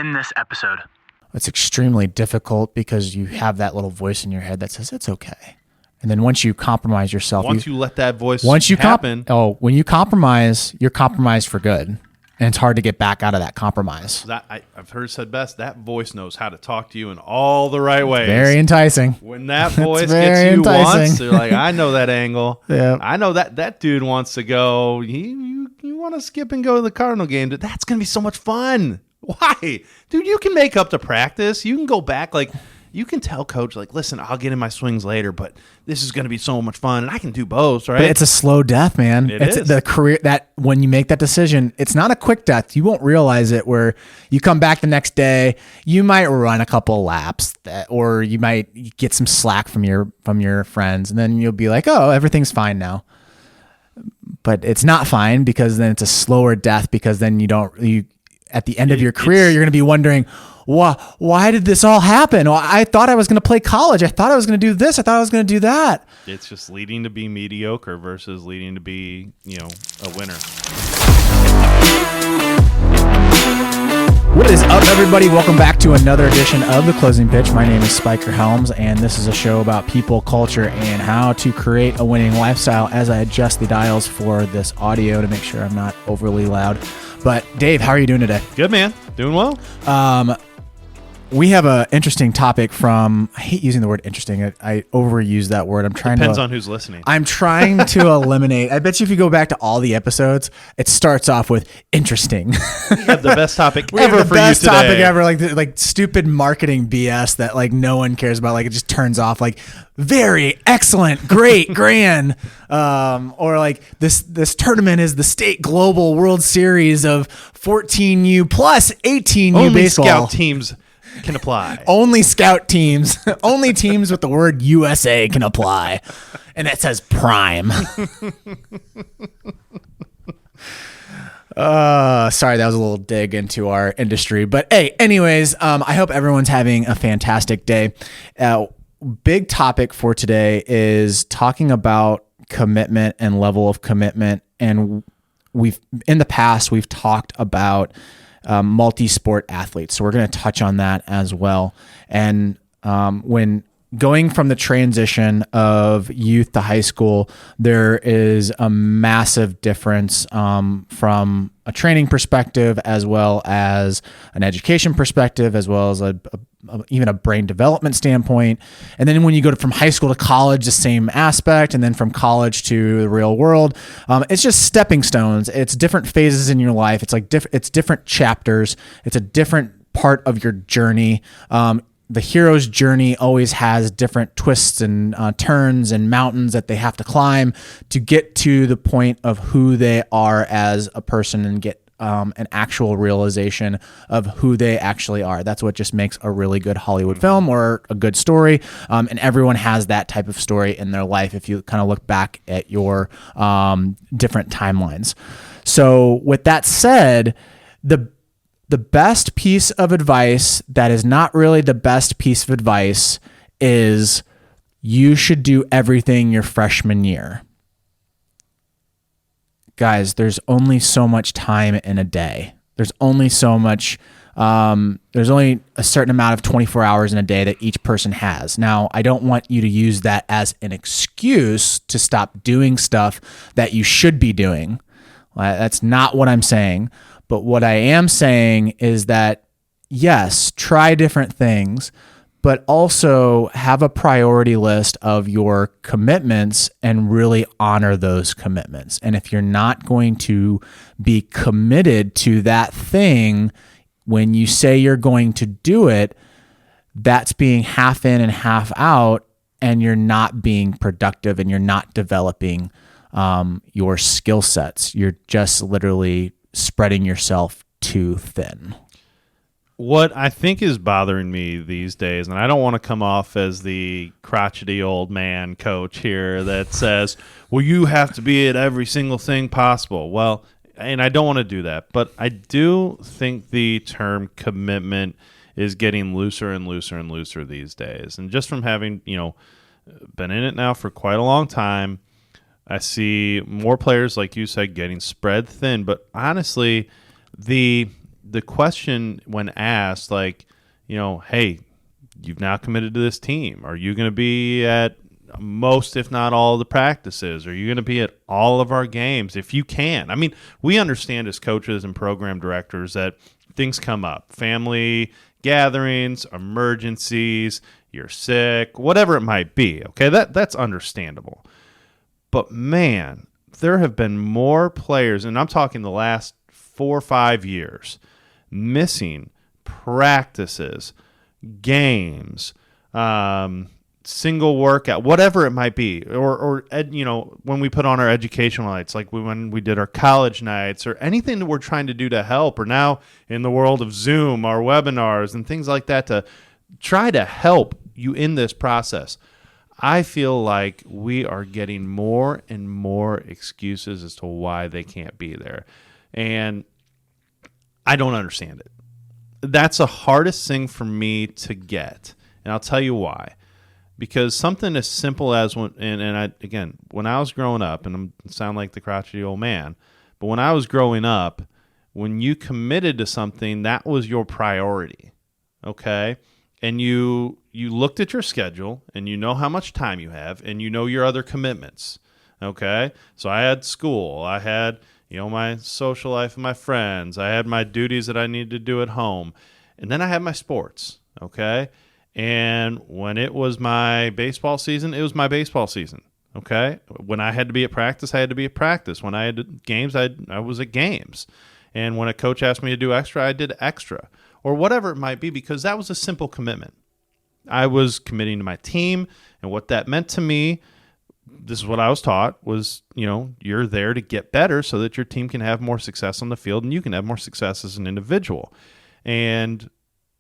in this episode. It's extremely difficult because you have that little voice in your head that says it's okay. And then once you compromise yourself, once you let that voice happen. When you compromise, you're compromised for good. And it's hard to get back out of that compromise. I've heard it said best, that voice knows how to talk to you in all the right ways. Very enticing. When that voice gets you once, you're like, I know that angle. Yeah. I know that dude wants to go, you want to skip and go to the Cardinal game. That's going to be so much fun. Why? Dude, you can make up to practice. You can go back. Like, you can tell coach, like, listen, I'll get in my swings later, but this is going to be so much fun, and I can do both, right? But it's a slow death, man. It's the career that when you make that decision, it's not a quick death. You won't realize it where you come back the next day, you might run a couple laps or you might get some slack from your friends, and then you'll be like, oh, everything's fine now. But it's not fine because then it's a slower death because then you at the end of your career, you're going to be wondering, why did this all happen? Well, I thought I was going to play college. I thought I was going to do this. I thought I was going to do that. It's just leading to be mediocre versus leading to be, a winner. What is up, everybody? Welcome back to another edition of The Closing Pitch. My name is Spiker Helms, and this is a show about people, culture, and how to create a winning lifestyle as I adjust the dials for this audio to make sure I'm not overly loud. But Dave, how are you doing today? Good, man. Doing well. We have an interesting topic from, I hate using the word interesting. I overuse that word. Depends on who's listening. I'm trying to eliminate. I bet you if you go back to all the episodes, it starts off with interesting. We have the best topic ever for you today. The best topic ever, like stupid marketing BS that like no one cares about. Like it just turns off like very excellent, great, grand. Or like this tournament is the State Global World Series of 14U plus 18U Only baseball. Scout teams can apply. Only scout teams. Only teams with the word USA can apply. And that says prime. Sorry, that was a little dig into our industry. But hey, anyways, I hope everyone's having a fantastic day. Big topic for today is talking about commitment and level of commitment. And in the past, we've talked about multi-sport athletes. So we're going to touch on that as well. And when going from the transition of youth to high school, there is a massive difference from a training perspective, as well as an education perspective, as well as even a brain development standpoint. And then when you go from high school to college, the same aspect. And then from college to the real world, it's just stepping stones. It's different phases in your life. It's like it's different chapters. It's a different part of your journey. The hero's journey always has different twists and turns and mountains that they have to climb to get to the point of who they are as a person and get an actual realization of who they actually are. That's what just makes a really good Hollywood film or a good story. And everyone has that type of story in their life if you kind of look back at your different timelines. So with that said, the best piece of advice that is not really the best piece of advice is you should do everything your freshman year. Guys, there's only so much time in a day. There's only so much, there's only a certain amount of 24 hours in a day that each person has. Now, I don't want you to use that as an excuse to stop doing stuff that you should be doing. That's not what I'm saying. But what I am saying is that, yes, try different things, but also have a priority list of your commitments and really honor those commitments. And if you're not going to be committed to that thing when you say you're going to do it, that's being half in and half out, and you're not being productive and you're not developing your skill sets. You're just literally spreading yourself too thin. What I think is bothering me these days, and I don't want to come off as the crotchety old man coach here that says, well, you have to be at every single thing possible. Well, and I don't want to do that, but I do think the term commitment is getting looser and looser and looser these days. And just from having, been in it now for quite a long time, I see more players, like you said, getting spread thin. But honestly, the the question when asked, like, hey, you've now committed to this team. Are you going to be at most, if not all, of the practices? Are you going to be at all of our games if you can? I mean, we understand as coaches and program directors that things come up, family gatherings, emergencies, you're sick, whatever it might be. Okay, that's understandable. But man, there have been more players, and I'm talking the last 4 or 5 years, missing practices, games, single workout, whatever it might be, or when we put on our educational nights, like when we did our college nights, or anything that we're trying to do to help, or now in the world of Zoom, our webinars and things like that to try to help you in this process. I feel like we are getting more and more excuses as to why they can't be there, and I don't understand it. That's the hardest thing for me to get, and I'll tell you why. Because something as simple as when I was growing up, and I sound like the crotchety old man, but when I was growing up, when you committed to something, that was your priority, okay? And you looked at your schedule, and you know how much time you have, and you know your other commitments, okay? So I had school, I had my social life with my friends, I had my duties that I needed to do at home, and then I had my sports, okay? And when it was my baseball season, it was my baseball season, okay? When I had to be at practice, I had to be at practice. When I had games, I was at games. And when a coach asked me to do extra, I did extra, or whatever it might be, because that was a simple commitment. I was committing to my team, and what that meant to me, this is what I was taught, was, you're there to get better so that your team can have more success on the field and you can have more success as an individual. And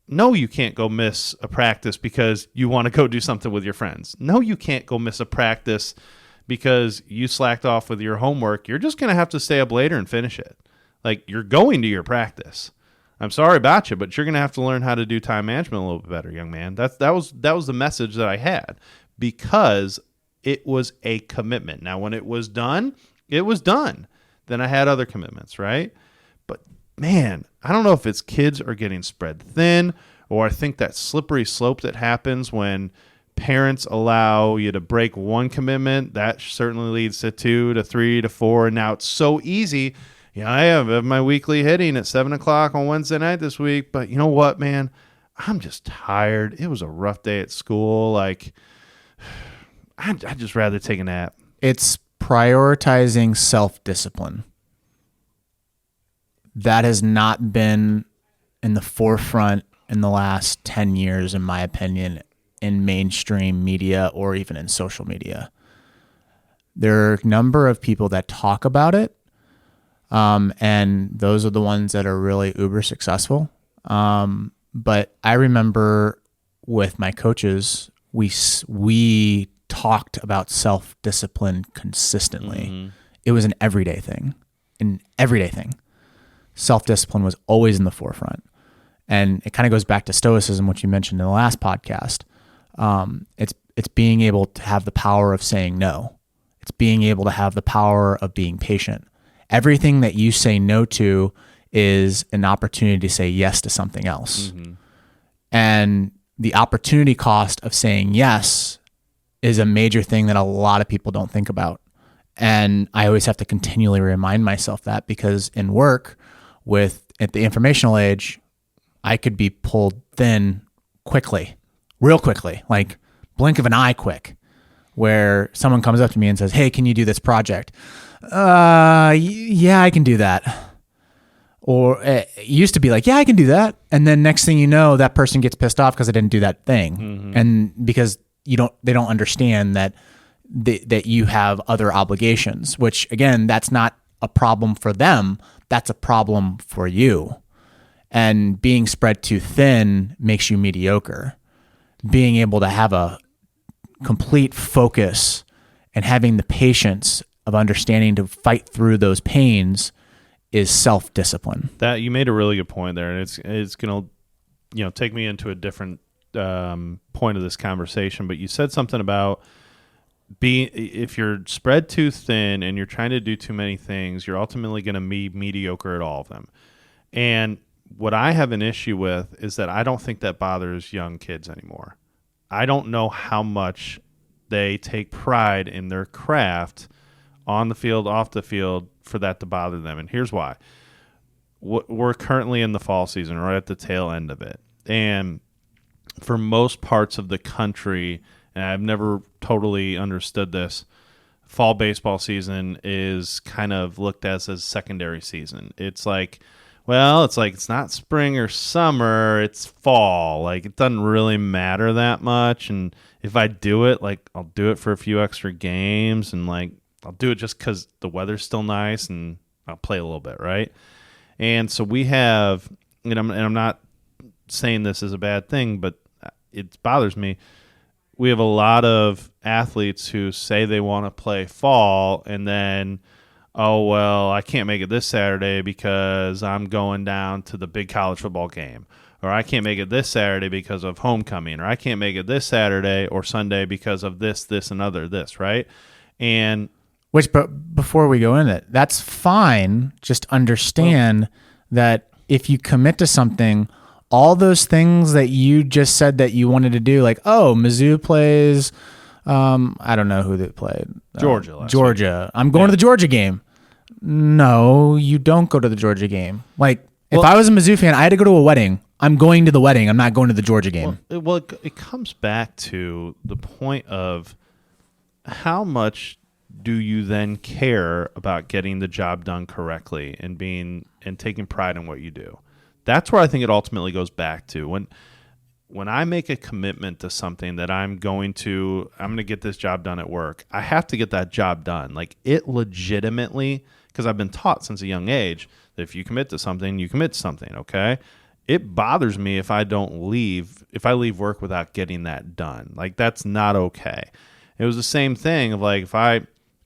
no, you can't go miss a practice because you want to go do something with your friends. No, you can't go miss a practice because you slacked off with your homework. You're just going to have to stay up later and finish it. Like, you're going to your practice. I'm sorry about you, but you're going to have to learn how to do time management a little bit better, young man. That was the message that I had, because it was a commitment. Now, when it was done, it was done. Then I had other commitments, right? But man, I don't know if it's kids are getting spread thin, or I think that slippery slope that happens when parents allow you to break one commitment, that certainly leads to 2 to 3 to 4. And now it's so easy. I have my weekly hitting at 7:00 on Wednesday night this week, but you know what, man? I'm just tired. It was a rough day at school. Like, I'd just rather take a nap. It's prioritizing self-discipline. That has not been in the forefront in the last 10 years, in my opinion, in mainstream media or even in social media. There are a number of people that talk about it, and those are the ones that are really uber successful. But I remember with my coaches, we talked about self-discipline consistently. Mm-hmm. It was an everyday thing. Self-discipline was always in the forefront. And it kind of goes back to stoicism, which you mentioned in the last podcast. It's being able to have the power of saying no. It's being able to have the power of being patient. Everything that you say no to is an opportunity to say yes to something else. Mm-hmm. And the opportunity cost of saying yes is a major thing that a lot of people don't think about. And I always have to continually remind myself that, because in work, at the informational age, I could be pulled thin quickly, real quickly, like blink of an eye quick, where someone comes up to me and says, "Hey, can you do this project?" Yeah, I can do that. Or it used to be like, yeah, I can do that. And then next thing you know, that person gets pissed off because I didn't do that thing. Mm-hmm. And because they don't understand that you have other obligations, which again, that's not a problem for them. That's a problem for you. And being spread too thin makes you mediocre. Being able to have a complete focus and having the patience of understanding to fight through those pains is self-discipline. That you made a really good point there, and it's going to take me into a different point of this conversation. But you said something about if you're spread too thin and you're trying to do too many things, you're ultimately going to be mediocre at all of them. And what I have an issue with is that I don't think that bothers young kids anymore. I don't know how much they take pride in their craft on the field, off the field, for that to bother them. And here's why. We're currently in the fall season, right at the tail end of it. And for most parts of the country, and I've never totally understood this, fall baseball season is kind of looked at as secondary season. It's like, well, it's not spring or summer, it's fall. Like, it doesn't really matter that much. And if I do it, like, I'll do it for a few extra games, and like, I'll do it just because the weather's still nice, and I'll play a little bit, right? And so we have, and I'm not saying this is a bad thing, but it bothers me. We have a lot of athletes who say they want to play fall, and then, oh, well, I can't make it this Saturday because I'm going down to the big college football game. Or I can't make it this Saturday because of homecoming. Or I can't make it this Saturday or Sunday because of this, and other, this, right? And but before we go in it, that's fine. Just understand that if you commit to something, all those things that you just said that you wanted to do, like, oh, Mizzou plays, I don't know who they played. Georgia. I'm going to the Georgia game. No, you don't go to the Georgia game. Like, if I was a Mizzou fan, I had to go to a wedding. I'm going to the wedding. I'm not going to the Georgia game. Well, it comes back to the point of how much do you then care about getting the job done correctly and taking pride in what you do? That's where I think it ultimately goes back to. When I make a commitment to something that I'm going to get this job done at work, I have to get that job done. Like, it legitimately, because I've been taught since a young age that if you commit to something, you commit to something, okay? It bothers me if I leave work without getting that done. Like, that's not okay. It was the same thing of like,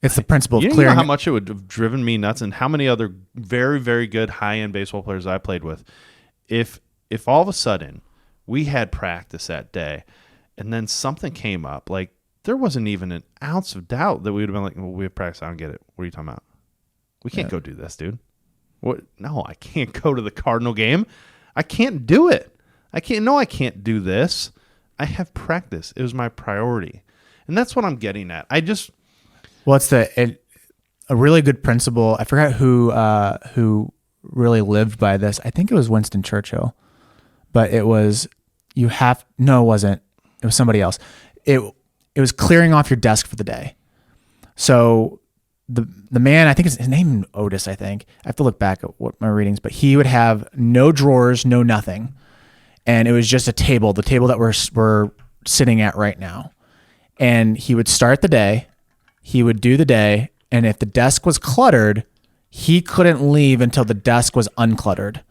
it's the principle of clearing. clearing. You know how much it would have driven me nuts, and how many other very, very good high-end baseball players I played with. If all of a sudden we had practice that day, and then something came up, like, there wasn't even an ounce of doubt that we would have been like, well, we have practice. I don't get it. What are you talking about? We can't go do this, dude. What? No, I can't go to the Cardinal game. I can't do it. I can't do this. I have practice. It was my priority. And that's what I'm getting at. Well, it's a really good principle. I forgot who really lived by this. I think it was Winston Churchill, but it was it wasn't. It was somebody else. It was clearing off your desk for the day. So the man, I think his name Otis. I think I have to look back at what my readings, but he would have no drawers, no nothing, and it was just a table, the table that we're sitting at right now, and he would start the day. He would do the day, and if the desk was cluttered, he couldn't leave until the desk was uncluttered.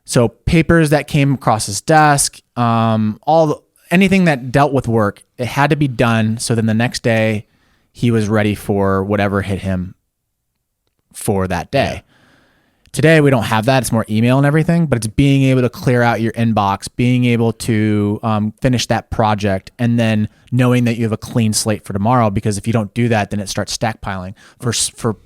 So papers that came across his desk, anything that dealt with work, it had to be done. So then the next day, he was ready for whatever hit him for that day. Yeah. Today, we don't have that. It's more email and everything, but it's being able to clear out your inbox, being able to finish that project, and then knowing that you have a clean slate for tomorrow, because if you don't do that, then it starts stackpiling. For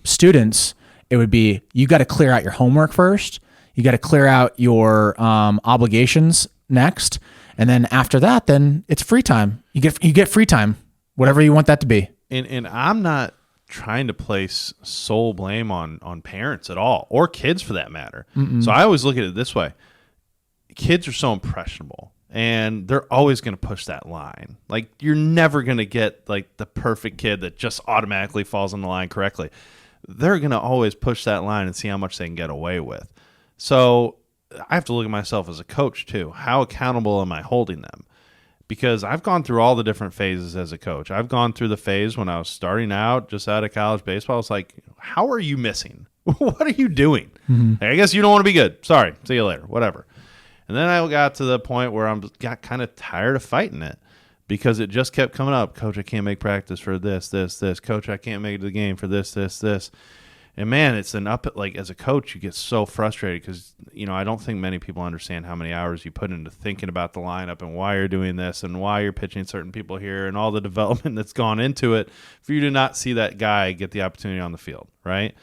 students, it would be, you got to clear out your homework first. You got to clear out your obligations next. And then after that, then it's free time. You get free time, whatever you want that to be. And I'm not trying to place sole blame on parents at all, or kids for that matter. Mm-mm. So I always look at it this way. Kids are so impressionable, and they're always going to push that line. Like, you're never going to get like the perfect kid that just automatically falls on the line correctly. They're going to always push that line and see how much they can get away with. So I have to look at myself as a coach too. How accountable am I holding them? Because I've gone through all the different phases as a coach. I've gone through the phase when I was starting out, just out of college baseball. It's like, how are you missing? What are you doing? Mm-hmm. I guess you don't want to be good. Sorry. See you later. Whatever. And then I got to the point where I got kind of tired of fighting it, because it just kept coming up. Coach, I can't make practice for this. Coach, I can't make it to the game for this. And man, it's like, as a coach, you get so frustrated because, I don't think many people understand how many hours you put into thinking about the lineup and why you're doing this and why you're pitching certain people here and all the development that's gone into it for you to not see that guy get the opportunity on the field, right?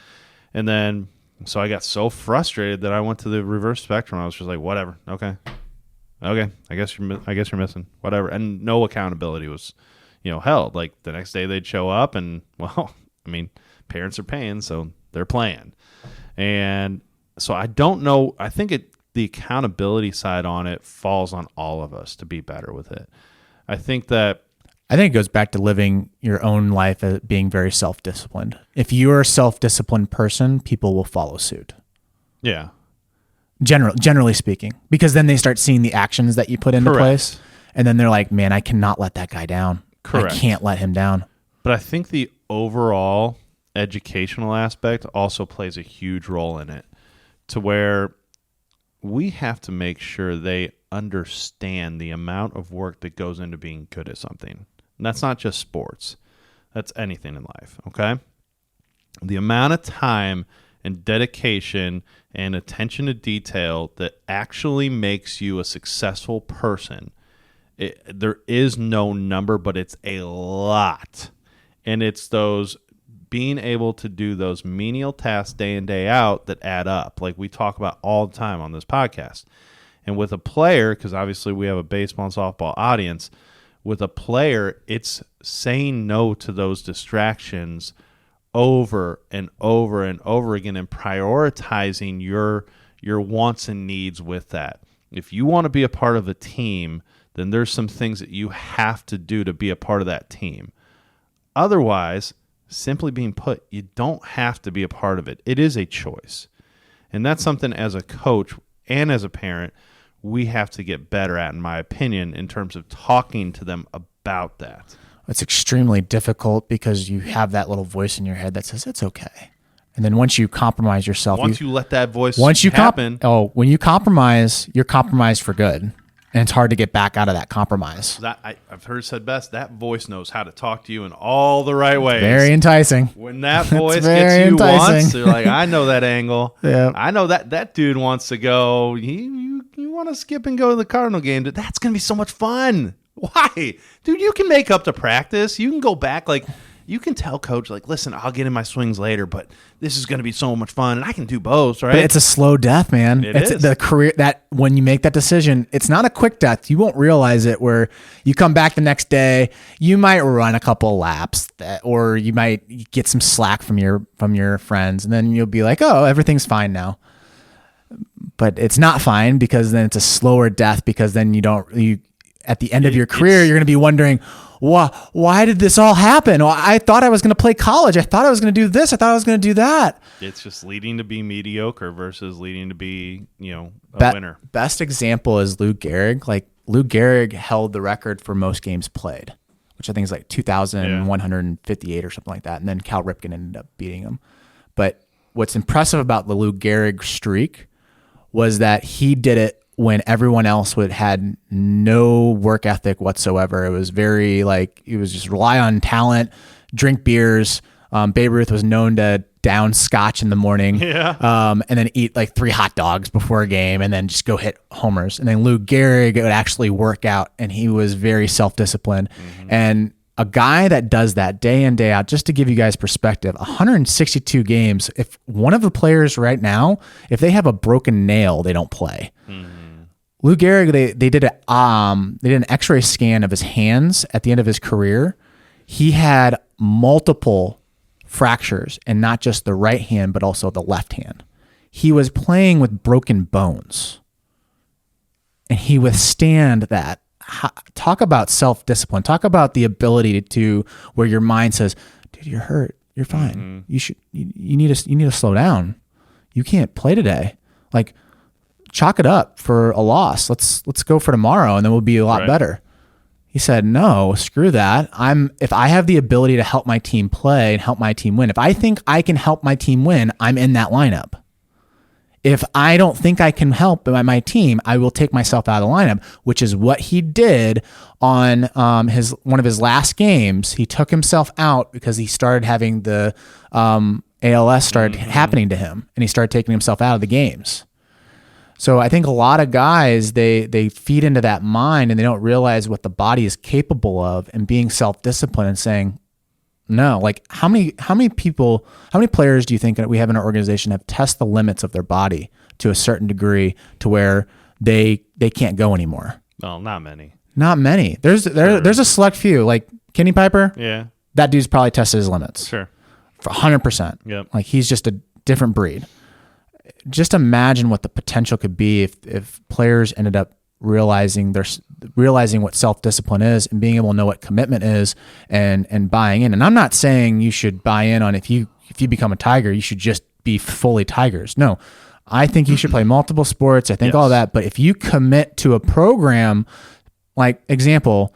And then So I got so frustrated that I went to the reverse spectrum. I was just like, whatever. Okay. I guess you're missing whatever. And no accountability was, held. Like the next day they'd show up and, well, I mean, parents are paying, so they're playing. And so I don't know. I think the accountability side on it falls on all of us to be better with it. I think it goes back to living your own life as being very self-disciplined. If you're a self-disciplined person, people will follow suit. Yeah. Generally speaking, because then they start seeing the actions that you put into Correct. place, and then they're like, man, I cannot let that guy down. Correct. I can't let him down. But I think the overall educational aspect also plays a huge role in it, to where we have to make sure they understand the amount of work that goes into being good at something. And that's not just sports. That's anything in life, okay? The amount of time and dedication and attention to detail that actually makes you a successful person, there is no number, but it's a lot. And it's those being able to do those menial tasks day in, day out that add up, like we talk about all the time on this podcast. And with a player, because obviously we have a baseball and softball audience, with a player, it's saying no to those distractions over and over and over again and prioritizing your wants and needs with that. If you want to be a part of a team, then there's some things that you have to do to be a part of that team. Otherwise, simply being put, you don't have to be a part of it. It is a choice. And that's something as a coach and as a parent, we have to get better at, in my opinion, in terms of talking to them about that. It's extremely difficult because you have that little voice in your head that says it's okay. And then once you compromise yourself, once you let that voice happen, when you compromise, you're compromised for good. And it's hard to get back out of that compromise. I've heard said best, that voice knows how to talk to you in all the right ways. Very enticing. When that voice gets you once, they're like, I know that angle. Yeah. I know that dude wants to go. You want to skip and go to the Cardinal game. That's going to be so much fun. Why? Dude, you can make up to practice. You can go back. Like, you can tell coach, like, listen, I'll get in my swings later, but this is going to be so much fun, and I can do both, right? But it's a slow death, man. It's the career that when you make that decision, it's not a quick death. You won't realize it where you come back the next day, you might run a couple of laps or you might get some slack from your friends, and then you'll be like, oh, everything's fine now. But it's not fine because then it's a slower death because then at the end of your career, you're going to be wondering, why did this all happen? Well, I thought I was going to play college. I thought I was going to do this. I thought I was going to do that. It's just leading to be mediocre versus leading to be, a winner. Best example is Lou Gehrig. Like Lou Gehrig held the record for most games played, which I think is like 2,158 or something like that. And then Cal Ripken ended up beating him. But what's impressive about the Lou Gehrig streak was that he did it when everyone else had no work ethic whatsoever. It was very it was just rely on talent, drink beers. Babe Ruth was known to down scotch in the morning, and then eat like 3 hot dogs before a game and then just go hit homers. And then Lou Gehrig would actually work out, and he was very self-disciplined. Mm-hmm. And a guy that does that day in, day out, just to give you guys perspective, 162 games, if one of the players right now, if they have a broken nail, they don't play. Mm-hmm. Lou Gehrig, they did an X-ray scan of his hands at the end of his career. He had multiple fractures, and not just the right hand, but also the left hand. He was playing with broken bones, and he withstand that. Talk about self-discipline. Talk about the ability to where your mind says, "Dude, you're hurt. You're fine. Mm-hmm. You need to slow down. You can't play today." Like, chalk it up for a loss. Let's go for tomorrow, and then we'll be a lot better. He said, no, screw that. If I have the ability to help my team play and help my team win, if I think I can help my team win, I'm in that lineup. If I don't think I can help my team, I will take myself out of the lineup, which is what he did on one of his last games. He took himself out because he started having the ALS started happening to him, and he started taking himself out of the games. So I think a lot of guys, they feed into that mind and they don't realize what the body is capable of, and being self-disciplined and saying, No. Like how many players do you think that we have in our organization have test the limits of their body to a certain degree to where they can't go anymore? Well, not many. Not many. There's a select few, like Kenny Piper. Yeah. That dude's probably tested his limits. Sure. For 100%. Yep. Like he's just a different breed. Just imagine what the potential could be if players ended up realizing what self-discipline is and being able to know what commitment is and buying in. And I'm not saying you should buy in on if you become a Tiger, you should just be fully Tigers. No, I think you should play multiple sports. I think all that. But if you commit to a program, like example,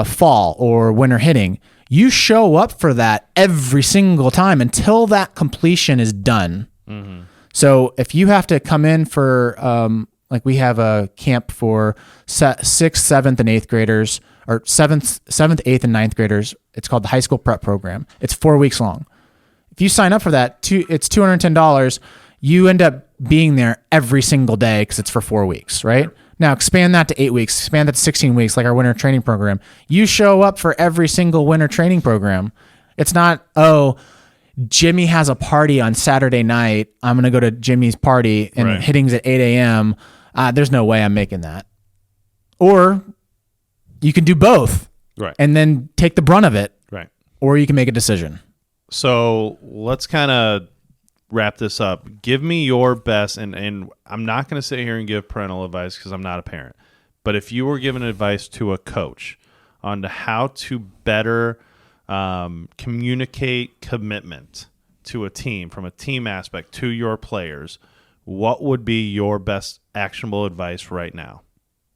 fall or winter hitting, you show up for that every single time until that completion is done. Mm-hmm. So if you have to come in for, like we have a camp for 6th, 7th, and 8th graders, or 7th, 8th, and 9th graders. It's called the high school prep program. It's 4 weeks long. If you sign up for that, it's $210. You end up being there every single day because it's for 4 weeks, right? Now expand that to 8 weeks, expand that to 16 weeks, like our winter training program. You show up for every single winter training program. It's not, Jimmy has a party on Saturday night. I'm going to go to Jimmy's party and hitting's at 8 a.m. There's no way I'm making that. Or you can do both. Right. And then take the brunt of it. Right. Or you can make a decision. So let's kind of wrap this up. Give me your best, and I'm not going to sit here and give parental advice because I'm not a parent. But if you were giving advice to a coach on how to better communicate commitment to a team from a team aspect to your players, what would be your best actionable advice right now?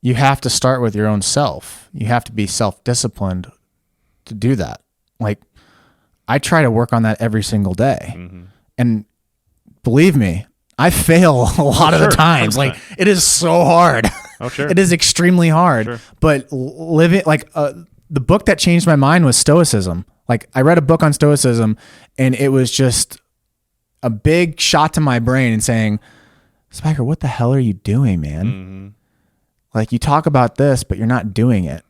You have to start with your own self. You have to be self-disciplined to do that. Like I try to work on that every single day. Mm-hmm. And believe me, I fail a lot of the times. 100%. Like it is so hard. Oh, sure. It is extremely hard. Sure. But living like the book that changed my mind was Stoicism. Like I read a book on Stoicism and it was just a big shot to my brain and saying, Spiker, what the hell are you doing, man? Mm-hmm. Like you talk about this, but you're not doing it.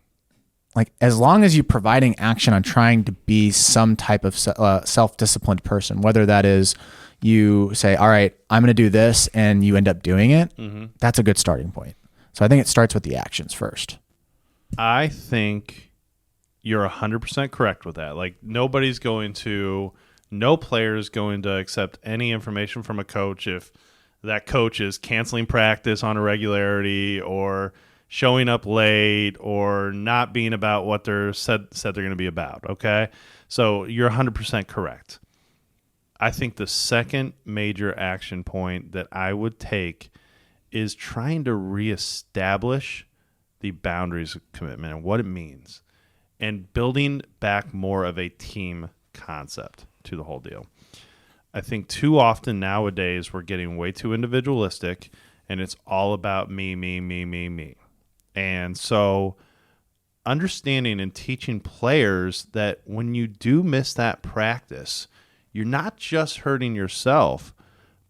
Like as long as you're providing action on trying to be some type of self-disciplined person, whether that is you say, all right, I'm going to do this and you end up doing it. Mm-hmm. That's a good starting point. So I think it starts with the actions first. I think you're 100% correct with that. Like no player is going to accept any information from a coach if that coach is canceling practice on a regularity or showing up late or not being about what they're said they're going to be about. Okay. So you're 100% correct. I think the second major action point that I would take is trying to reestablish the boundaries of commitment and what it means and building back more of a team concept to the whole deal. I think too often nowadays we're getting way too individualistic and it's all about me. And so understanding and teaching players that when you do miss that practice, you're not just hurting yourself,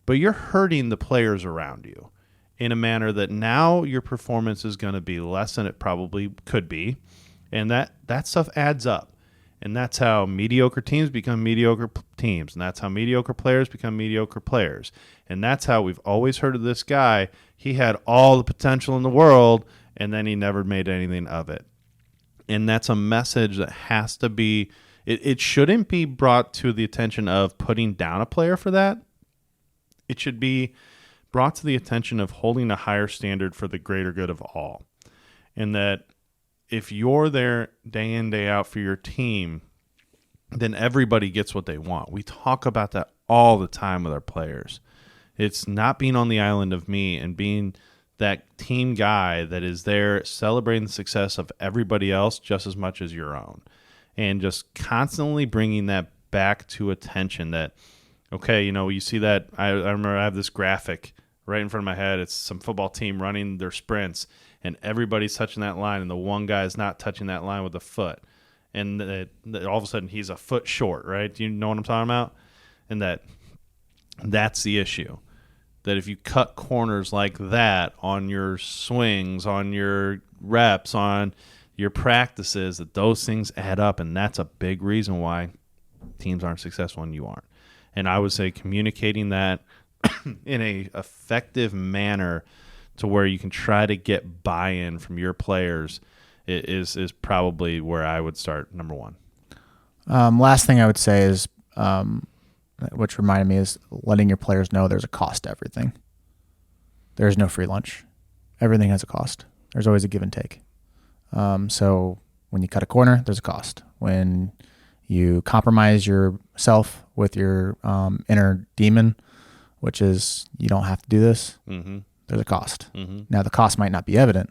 but you're hurting the players around you in a manner that now your performance is going to be less than it probably could be. And that stuff adds up. And that's how mediocre teams become mediocre teams. And that's how mediocre players become mediocre players. And that's how we've always heard of this guy. He had all the potential in the world, and then he never made anything of it. And that's a message that has to be, it shouldn't be brought to the attention of putting down a player for that. It should be brought to the attention of holding a higher standard for the greater good of all. And that if you're there day in, day out for your team, then everybody gets what they want. We talk about that all the time with our players. It's not being on the island of me and being that team guy that is there celebrating the success of everybody else just as much as your own. And just constantly bringing that back to attention that, okay, you see that, I remember I have this graphic right in front of my head. It's some football team running their sprints, and everybody's touching that line, and the one guy is not touching that line with a foot. And all of a sudden, he's a foot short, right? Do you know what I'm talking about? And that's the issue. That if you cut corners like that on your swings, on your reps, on your practices, that those things add up, and that's a big reason why teams aren't successful and you aren't. And I would say communicating that in a effective manner to where you can try to get buy-in from your players is probably where I would start, number one. Last thing I would say is, which reminded me, is letting your players know there's a cost to everything. There's no free lunch. Everything has a cost. There's always a give and take. So when you cut a corner, there's a cost. When you compromise yourself with your inner demon, which is you don't have to do this, there's a cost. Now, the cost might not be evident.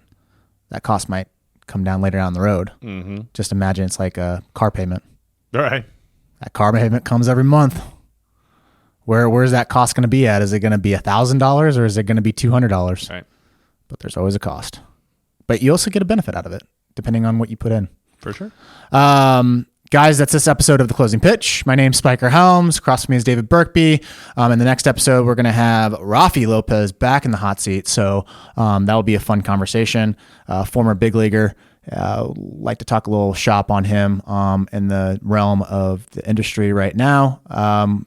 That cost might come down later down the road. Just imagine it's like a car payment. All right. That car payment comes every month. Where's that cost going to be at? Is it going to be $1,000 or is it going to be $200? Right. But there's always a cost. But you also get a benefit out of it, depending on what you put in. For sure. Guys, that's this episode of The Closing Pitch. My name's Spiker Helms. Across from me is David Birkby. In the next episode, we're going to have Rafi Lopez back in the hot seat. So that will be a fun conversation. Former big leaguer. Like to talk a little shop on him in the realm of the industry right now.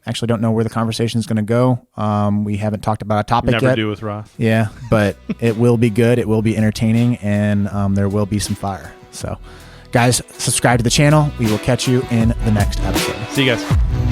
Actually don't know where the conversation is going to go. We haven't talked about a topic yet. Never do with Roth. Yeah, but it will be good. It will be entertaining, and there will be some fire. So, guys, subscribe to the channel. We will catch you in the next episode. See you guys.